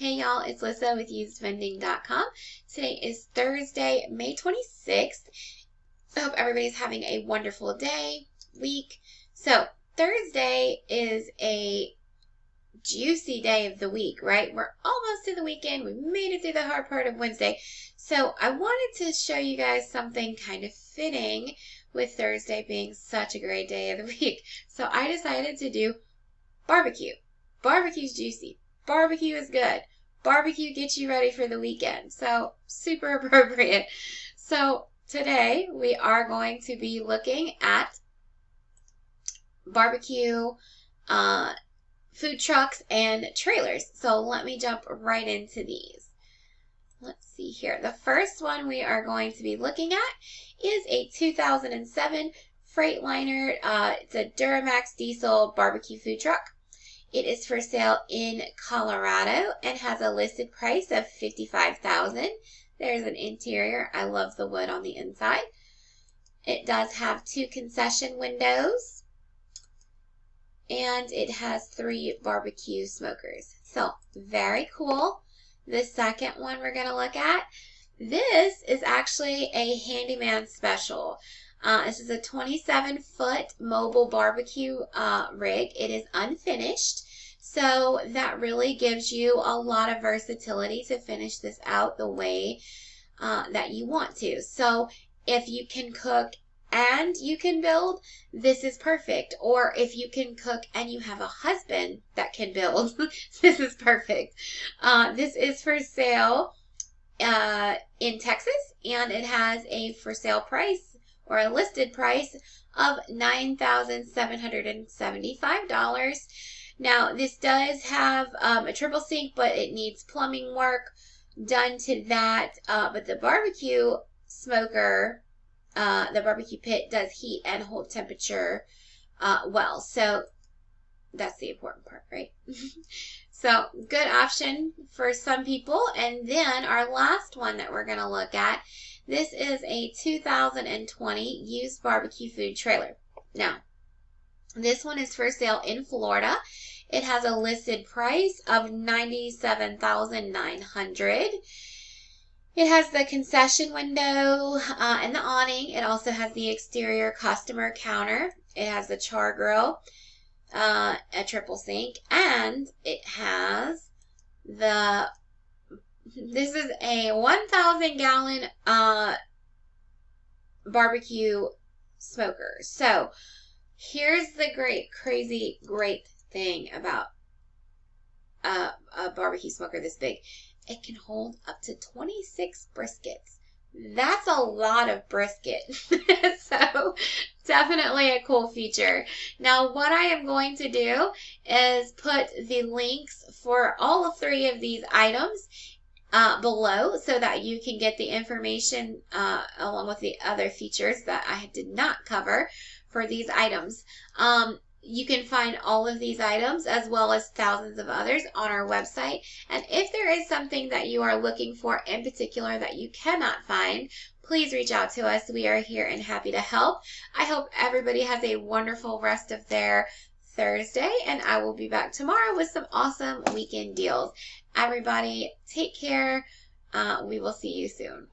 Hey y'all, it's Lissa with usedvending.com. Today is Thursday, May 26th. I hope everybody's having a wonderful day, week. So, Thursday is a juicy day of the week, right? We're almost to the weekend. We made it through the hard part of Wednesday. So, I wanted to show you guys something kind of fitting with Thursday being such a great day of the week. So, I decided to do barbecue. Barbecue's juicy. Barbecue is good. Barbecue gets you ready for the weekend. So, super appropriate. So, today we are going to be looking at barbecue food trucks and trailers. So, let me jump right into these. Let's see here. The first one we are going to be looking at is a 2007 Freightliner. It's a Duramax diesel barbecue food truck. It is for sale in Colorado and has a listed price of $55,000. There's an interior. I love the wood on the inside. It does have 2 concession windows. And it has 3 barbecue smokers. So, very cool. The second one we're going to look at, this is actually a Handyman Special. This is a 27-foot mobile barbecue rig. It is unfinished, so that really gives you a lot of versatility to finish this out the way that you want to. So if you can cook and you can build, this is perfect. Or if you can cook and you have a husband that can build, this is perfect. This is for sale in Texas, and it has a for sale price or a listed price of $9,775. Now, this does have a triple sink, but it needs plumbing work done to that. But the barbecue smoker, the barbecue pit does heat and hold temperature well. So that's the important part, right? So, good option for some people. And then our last one that we're going to look at, this is a 2020 used barbecue food trailer. Now, this one is for sale in Florida. It has a listed price of $97,900. It has the concession window and the awning. It also has the exterior customer counter. It has the char grill, a triple sink, and it has this is a 1,000-gallon barbecue smoker. So here's the great thing about a barbecue smoker this big. It can hold up to 26 briskets. That's a lot of brisket. So definitely a cool feature. Now what I am going to do is put the links for all 3 of these items below so that you can get the information along with the other features that I did not cover for these items. You can find all of these items as well as thousands of others on our website. And if there is something that you are looking for in particular that you cannot find, please reach out to us. We are here and happy to help. I hope everybody has a wonderful rest of their Thursday, and I will be back tomorrow with some awesome weekend deals. Everybody, take care. We will see you soon.